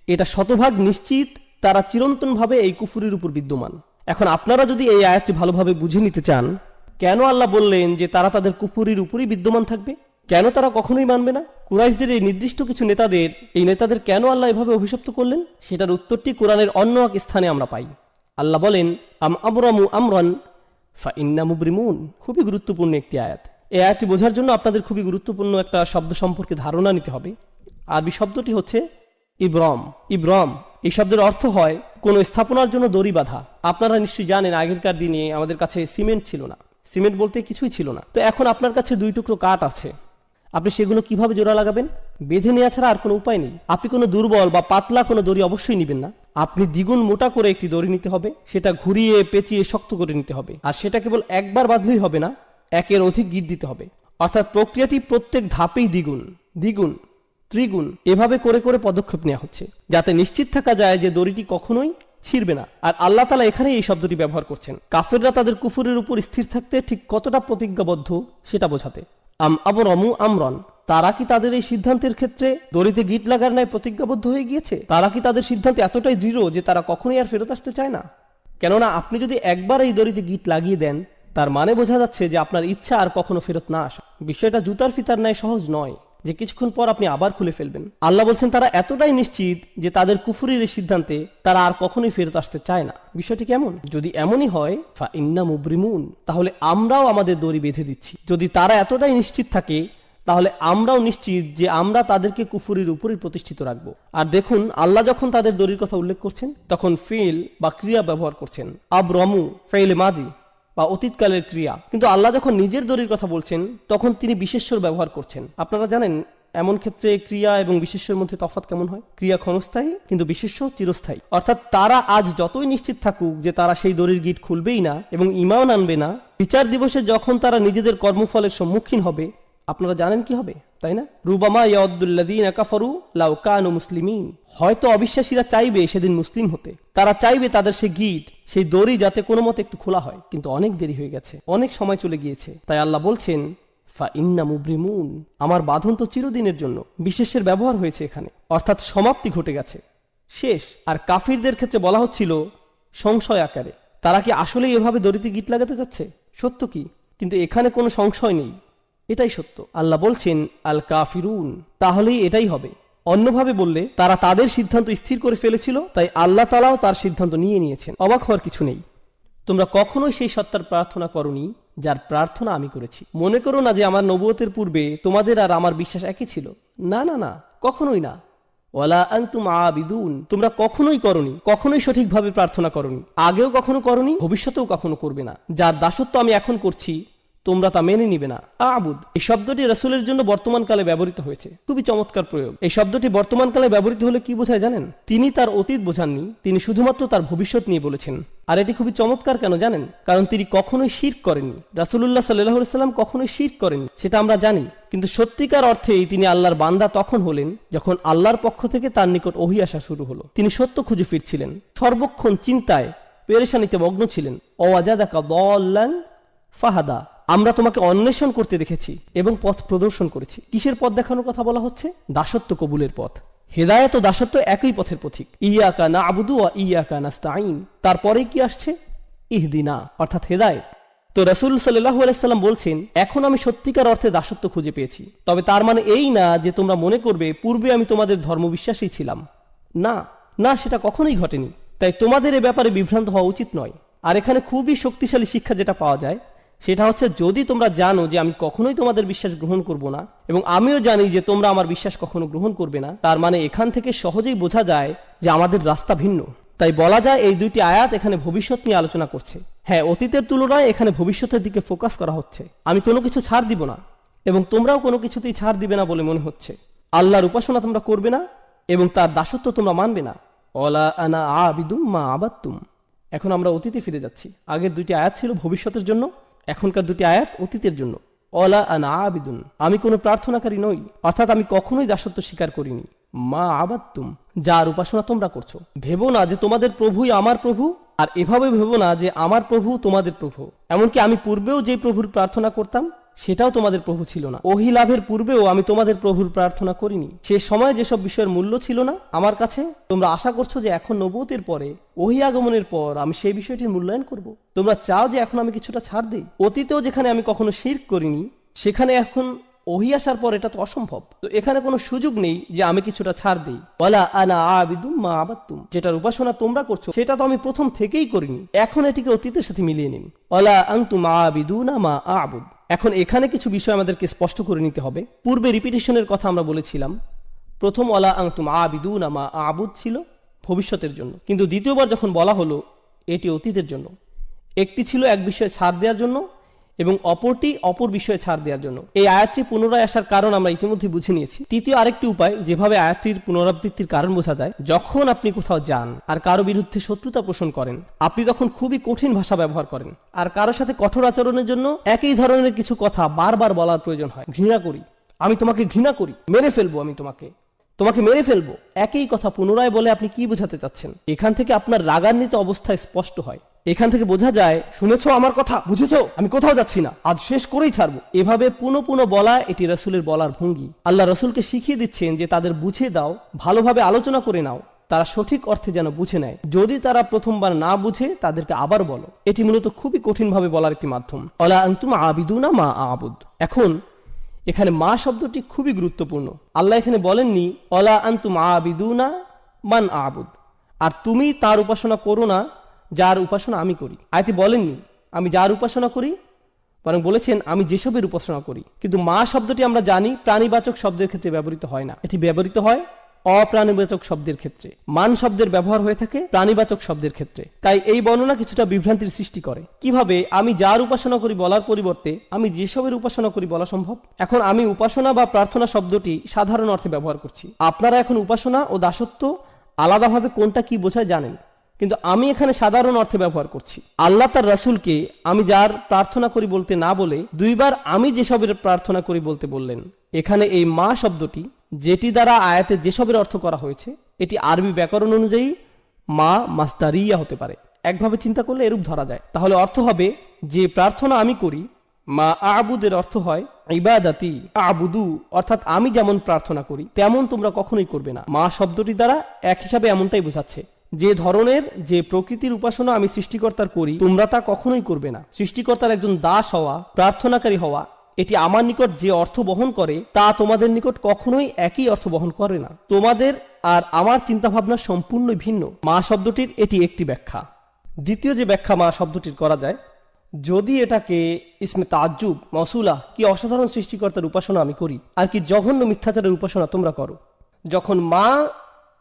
এটা শতভাগ নিশ্চিত তারা চিরন্তনভাবে এই কুফুরির উপর বিদ্যমান। এখন আপনারা যদি এই আয়াতটি ভালোভাবে বুঝে নিতে চান, কেন আল্লাহ বললেন যে তারা তাদের কুফুরির উপরই বিদ্যমান থাকবে, কেন তারা কখনোই মানবে না, কুরাইশদের এই নির্দিষ্ট কিছু নেতাদের কেন আল্লাহ এভাবে অভিশপ্ত করলেন, সেটার উত্তরটি কোরআনের অন্য এক স্থানে আমরা পাই। আল্লাহ বলেন আম আবরামু আমরান ফা ইন্না মুবরিমুন। খুবই গুরুত্বপূর্ণ একটি আয়াত। এই আয়াতটি বোঝার জন্য আপনাদের খুবই গুরুত্বপূর্ণ একটা শব্দ সম্পর্কে ধারণা নিতে হবে। আরবি শব্দটি হচ্ছে ইব্রম। ইব্রম এই শব্দের অর্থ হয় কোন স্থাপনার জন্য দড়ি বাঁধা। আপনারা নিশ্চয়ই জানেন আগেরকার দিনে আমাদের কাছে সিমেন্ট ছিল না, সিমেন্ট বলতে কিছুই ছিল না। তো এখন আপনার কাছে 2 টুকরো কাঠ আছে, আপনি সেগুলো কিভাবে জোড়া লাগাবেন? বেঁধে নেওয়া ছাড়া আর কোনো উপায় নেই। আপনি কোনো দুর্বল বা পাতলা কোনো দড়ি অবশ্যই নেবেন না, আপনি দ্বিগুণ মোটা করে একটি দড়ি নিতে হবে, সেটা ঘুরিয়ে পেঁচিয়ে শক্ত করে নিতে হবে। আর সেটা কেবল একবার বাঁধলেই হবে না, একের অধিক গিট দিতে হবে। অর্থাৎ প্রক্রিয়াটি প্রত্যেক ধাপেই দ্বিগুণ, দ্বিগুণ, ত্রিগুণ এভাবে করে করে পদক্ষেপ নেওয়া হচ্ছে, যাতে নিশ্চিত থাকা যায় যে দড়িটি কখনোই ছিঁড়বে না। আর আল্লাহ তাআলা এখানে এই শব্দটি ব্যবহার করছেন কাফেররা তাদের কুফরের উপর স্থির থাকতে ঠিক কতটা প্রতিজ্ঞাবদ্ধ সেটা বোঝাতে। আম আবরামু আমরান, তারা কি তাদের এই সিদ্ধান্তের ক্ষেত্রে দড়িতে গিট লাগার ন্যায় প্রতিজ্ঞাবদ্ধ হয়ে গিয়েছে? তারা কি তাদের সিদ্ধান্তে এতটাই দৃঢ় যে তারা কখনোই আর ফেরত আসতে চায় না? কেননা আপনি যদি একবার এই দড়িতে গিট লাগিয়ে দেন, তার মানে বোঝা যাচ্ছে যে আপনার ইচ্ছা আর কখনো ফেরত না আসা। বিষয়টা জুতার ফিতার ন্যায় সহজ নয় যে কিছুক্ষণ পর আপনি আবার খুলে ফেলবেন। আল্লাহ বলছেন তারা এতটাই নিশ্চিত যে তাদের কুফরির এই সিদ্ধান্তে তারা আর কখনোই ফেরত আসতে চায় না। বিষয়টি কেমন? যদি এমনই হয় ফা ইন্না মুবরিমুন, তাহলে আমরাও আমাদের দড়ি বেঁধে দিচ্ছি। যদি তারা এতটাই নিশ্চিত থাকে তাহলে আমরাও নিশ্চিত যে আমরা তাদেরকে কুফরির উপরই প্রতিষ্ঠিত রাখবো। আর দেখুন আল্লাহ যখন তাদের দড়ির কথা উল্লেখ করছেন তখন ফিল বা ক্রিয়া ব্যবহার করছেন। আবরামু ফাইলে মাদি বা অতীতকালের ক্রিয়া, কিন্তু আল্লাহ যখন নিজের দড়ির কথা বলছেন তখন তিনি বিশেষ্যর ব্যবহার করছেন। আপনারা জানেন এমন ক্ষেত্রে ক্রিয়া এবং বিশেষ্যের মধ্যে তফাৎ কেমন হয়? ক্রিয়া ক্ষণস্থায়ী কিন্তু বিশেষ্য চিরস্থায়ী। অর্থাৎ তারা আজ যতই নিশ্চিত থাকুক যে তারা সেই দড়ির গিট খুলবেই না এবং ঈমান আনবে না, বিচার দিবসে যখন তারা নিজেদের কর্মফলের সম্মুখীন হবে আপনারা জানেন কি হবে, তাই না? রুবামা ইয়াউদ্দুল্লাযীনা কাফারু লাউ কানু মুসলিমিন, হয়তো অবিশ্বাসীরা চাইবে সেদিন মুসলিম হতে, তারা চাইবে তাদের সেই গিট, সেই দড়ি যাতে কোনো মতে একটু খোলা হয়, কিন্তু অনেক দেরি হয়ে গেছে, অনেক সময় চলে গিয়েছে। তাই আল্লাহ বলছেন ফা ইন্না মুবরিমুন, আমার বাঁধন তো চিরদিনের জন্য। বিশেষের ব্যবহার হয়েছে এখানে, অর্থাৎ সমাপ্তি ঘটে গেছে, শেষ। আর কাফিরদের ক্ষেত্রে বলা হচ্ছিল সংশয় আকারে, তারা কি আসলে এভাবে দড়িতে গিট লাগাতে যাচ্ছে? সত্য কি? কিন্তু এখানে কোনো সংশয় নেই, এটাই সত্য। আল্লাহ বলছেন আল কাফিরুন, তাহলেই এটাই হবে। অন্যভাবে বললে তারা তাদের সিদ্ধান্ত স্থির করে ফেলেছিল, তাই আল্লাহ তাআলাও তার সিদ্ধান্ত নিয়ে নিয়েছেন। অবাক হওয়ার কিছু নেই। তোমরা কখনোই সেই সত্তার প্রার্থনা করনি যার প্রার্থনা আমি করেছি। মনে করো না যে আমার নবুয়তের পূর্বে তোমাদের আর আমার বিশ্বাস একই ছিল। না না না, কখনোই না। ওয়ালা আনতুম আবিদুন, তোমরা কখনোই করনি, কখনোই সঠিকভাবে প্রার্থনা করনি, আগেও কখনো করনি, ভবিষ্যতেও কখনো করবে না। যার দাসত্ব আমি এখন করছি তোমরা তা মেনে নিবে না। আবুদ এই শব্দটি রাসূলের জন্য বর্তমানকালে ব্যবহৃত হয়েছে। খুবই চমৎকার প্রয়োগ। এই শব্দটি বর্তমানকালে ব্যবহৃত হলে কি বোঝায় জানেন? তিনি তার অতীত বোঝাননি, তিনি শুধুমাত্র তার ভবিষ্যৎ নিয়ে বলেছেন। আর এটি খুবই চমৎকার কেন জানেন? কারণ তিনি কখনোই শিরক করেননি। রাসূলুল্লাহ সাল্লাল্লাহু আলাইহি ওয়াসাল্লাম কখনোই শিরক করেননি, সেটা আমরা জানি। কিন্তু সত্যিকার অর্থেই তিনি আল্লাহর বান্দা তখন হলেন যখন আল্লাহর পক্ষ থেকে তার নিকট ওহী আসা শুরু হলো। তিনি সত্য খুঁজে ফিরছিলেন, সর্বক্ষণ চিন্তায় পেরেশানিতে মগ্ন ছিলেন। ওয়াজাদাকা দাল্লান ফাহাদা, আমরা তোমাকে অন্বেষণ করতে দেখেছি এবং পথ প্রদর্শন করেছি। কিসের পথ দেখানোর কথা বলা হচ্ছে? দাসত্ব কবুলের পথ। হেদায়েত ও দাসত্ব একই পথের পথিক। ইয়াকা না'বুদু ওয়া ইয়াকা নাস্তাঈন, তারপরেই কি আসছে? ইহদিনা, অর্থাৎ হেদায়েত। তো রাসূল সাল্লাল্লাহু আলাইহি ওয়াসাল্লাম বলছেন, এখন আমি সত্যিকার অর্থে দাসত্ব খুঁজে পেয়েছি। তবে তার মানে এই না যে তোমরা মনে করবে পূর্বে আমি তোমাদের ধর্মবিশ্বাসী ছিলাম। না না, সেটা কখনোই ঘটেনি। তাই তোমাদের এ ব্যাপারে বিভ্রান্ত হওয়া উচিত নয়। আর এখানে খুবই শক্তিশালী শিক্ষা যেটা পাওয়া যায় সেটা হচ্ছে, যদি তোমরা জানো যে আমি কখনোই তোমাদের বিশ্বাস গ্রহণ করব না এবং আমিও জানি যে তোমরা আমার বিশ্বাস কখনো গ্রহণ করবে না, তার মানে এখান থেকে সহজেই বোঝা যায় যে আমাদের রাস্তা ভিন্ন। তাই বলা যায় এই দুইটি আয়াত এখানে ভবিষ্যৎ নিয়ে আলোচনা করছে। হ্যাঁ, অতীতের তুলনায় এখানে ভবিষ্যতের দিকে ফোকাস করা হচ্ছে। আমি কোনো কিছু ছাড় দিব না এবং তোমরাও কোনো কিছুতেই ছাড় দিবে না বলে মনে হচ্ছে। আল্লাহর উপাসনা তোমরা করবে না এবং তার দাসত্ব তোমরা মানবে না। ওয়ালা আনা আবিদুম মা আবাদতুম। এখন আমরা অতীতে ফিরে যাচ্ছি। আগের দুইটি আয়াত ছিল ভবিষ্যতের জন্য, এখনকার দুটি আয়াত অতীতের জন্য। ওয়ালা আনা আবিদুন, আমি কোনো প্রার্থনাকারী নই, অর্থাৎ আমি কখনোই দাসত্ব স্বীকার করিনি। মা আবাদতুম, যার উপাসনা তোমরা করছো। ভেবো না যে তোমাদের প্রভুই আমার প্রভু, আর এভাবে ভেবো না যে আমার প্রভু তোমাদের প্রভু। এমনকি আমি পূর্বেও যে প্রভুর প্রার্থনা করতাম সেটাও তোমাদের প্রভু ছিল না। ওহী লাভের পূর্বেও আমি তোমাদের প্রভুর প্রার্থনা করিনি। সে সময় যেসব বিষয়ের মূল্য ছিল না আমার কাছে, তোমরা আশা করছো যে এখন নবুয়তের পরে, ওহী আগমনের পর আমি সেই বিষয়টির মূল্যায়ন করব। তোমরা চাও যে এখন আমি কিছুটা ছাড় দেই। অতীতেও যেখানে আমি কখনো শিরক করিনি, সেখানে এখন ওহী আসার পর এটা তো অসম্ভব। তো এখানে কোনো সুযোগ নেই যে আমি কিছুটা ছাড় দেই। ওয়ালা আনা আবিদুম মা আবাদতুম, যেটার উপাসনা তোমরা করছো সেটা তো আমি প্রথম থেকেই করিনি। এখন এটিকে অতীতের সাথে মিলিয়ে নিন। ওয়ালা আনতুম আবিদুনা মা আবুদ। এখন এখানে কিছু বিষয় আমাদেরকে স্পষ্ট করে নিতে হবে। পূর্বে রিপিটেশনের কথা আমরা বলেছিলাম। প্রথম ওয়ালা আনতুম আবিদুনা মা আবুদ ছিল ভবিষ্যতের জন্য, কিন্তু দ্বিতীয়বার যখন বলা হলো এটি অতীতের জন্য। একটি ছিল এক বিষয়ে ছাড় দেওয়ার জন্য এবং অপরটি অপর বিষয়ে ছাড় দেওয়ার জন্য। এই আয়াতটি পুনরায় আসার কারণ আমরা ইতিমধ্যে বুঝে নিয়েছি। তৃতীয় আরেকটি উপায় যেভাবে আয়াতটির পুনরাবৃত্তির কারণ বোঝা যায়, যখন আপনি কোথাও যান আর কারো বিরুদ্ধে শত্রুতা পোষণ করেন, আপনি তখন খুবই কঠিন ভাষা ব্যবহার করেন আর কারোর সাথে কঠোর আচরণের জন্য একই ধরনের কিছু কথা বারবার বলার প্রয়োজন হয়। ঘৃণা করি, আমি তোমাকে ঘৃণা করি, মেরে ফেলবো, আমি তোমাকে মেরে ফেলবো। একই কথা পুনরায় বলে আপনি কি বোঝাতে চাচ্ছেন? এখান থেকে আপনার রাগান্বিত অবস্থায় স্পষ্ট হয়। এখান থেকে বোঝা যায়, শুনেছো আমার কথা, বুঝেছো, আমি কোথাও যাচ্ছি না, আজ শেষ করেই ছাড়বো। এভাবে পুনঃ পুনঃ বলা এটি রাসূলের বলার ভঙ্গি। আল্লাহ রাসূলকে শিখিয়ে দিচ্ছেন যে তাদের বুঝিয়ে দাও, ভালোভাবে আলোচনা করে নাও, তারা সঠিক অর্থে যেন বুঝে নেয়। যদি তারা প্রথমবার না বুঝে তাদেরকে আবার বলো। এটি মূলত খুবই কঠিনভাবে বলার একটি মাধ্যম। ওয়ালা আনতুম আবিদুনা মা আবুদ। এখন এখানে মা শব্দটি খুবই গুরুত্বপূর্ণ। আল্লাহ এখানে বলেননি ওয়ালা আনতুম আবিদুনা মান আবুদ, আর তুমি তার উপাসনা করো না যার উপাসনা আমি করি। আয়াতে বলেননি আমি যার উপাসনা করি, বরং বলেছেন আমি যেসবের উপাসনা করি। কিন্তু মা শব্দটি আমরা জানি প্রাণীবাচক শব্দের ক্ষেত্রে ব্যবহৃত হয় না, এটি ব্যবহৃত হয় অপ্রাণীবাচক শব্দের ক্ষেত্রে। মান শব্দের ব্যবহার হয়ে থাকে প্রাণীবাচক শব্দের ক্ষেত্রে। তাই এই বর্ণনা কিছুটা বিভ্রান্তির সৃষ্টি করে। কিভাবে আমি যার উপাসনা করি বলার পরিবর্তে আমি যেসবের উপাসনা করি বলা সম্ভব? এখন আমি উপাসনা বা প্রার্থনা শব্দটি সাধারণ অর্থে ব্যবহার করছি। আপনারা এখন উপাসনা ও দাসত্ব আলাদাভাবে কোনটা কি বোঝায় জানেন, কিন্তু আমি এখানে সাধারণ অর্থে ব্যবহার করছি। আল্লাহ তার রাসূলকে আমি যার প্রার্থনা করি বলতে না বলে দুইবার আমি যেসবের প্রার্থনা করি বলতে বললেন। এখানে এই মা শব্দটি, যেটি দ্বারা আয়াতে যেসবের অর্থ করা হয়েছে, এটি আরবি ব্যাকরণ অনুযায়ী মা মাসদারিয়া হতে পারে। একভাবে চিন্তা করলে এরূপ ধরা যায়। তাহলে অর্থ হবে যে প্রার্থনা আমি করি। মা আবুদের অর্থ হয় ইবাদাতি আবুদু, অর্থাৎ আমি যেমন প্রার্থনা করি তেমন তোমরা কখনোই করবে না। মা শব্দটি দ্বারা এক হিসাবে এমনটাই বোঝাচ্ছে, যে ধরনের যে প্রকৃতির উপাসনা আমি সৃষ্টিকর্তার করি তোমরা তা কখনোই করবে না। সৃষ্টিকর্তার একজন দাস হওয়া, প্রার্থনাকারী হওয়া, এটি আমার নিকট যে অর্থ বহন করে তা তোমাদের নিকট কখনোই একই অর্থ বহন করে না। তোমাদের আর আমার চিন্তাভাবনা সম্পূর্ণ ভিন্ন। মা শব্দটির এটি একটি ব্যাখ্যা। দ্বিতীয় যে ব্যাখ্যা মা শব্দটির করা যায় যদি এটাকে ইসমে তাজ্জুব মৌসুলা কি অসাধারণ সৃষ্টিকর্তার উপাসনা আমি করি, আর কি জঘন্য মিথ্যাচারের উপাসনা তোমরা করো। যখন মা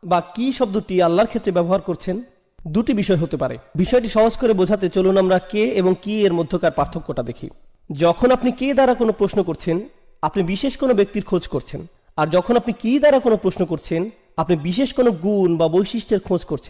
বা কি শব্দটি আল্লাহর ক্ষেত্রে ব্যবহার করছেন, দুটি বিষয় হতে পারে। বিষয়টি সহজ করে বোঝাতে চলুন আমরা কে এবং কি এর মধ্যকার পার্থক্যটা দেখি। যখন আপনি কে দ্বারা কোনো প্রশ্ন করছেন, আপনি বিশেষ কোনো ব্যক্তির খোঁজ করছেন, আর যখন আপনি কি দ্বারা কোনো প্রশ্ন করছেন, আপনি বিশেষ কোনো গুণ বা বৈশিষ্ট্যের খোঁজ করছেন।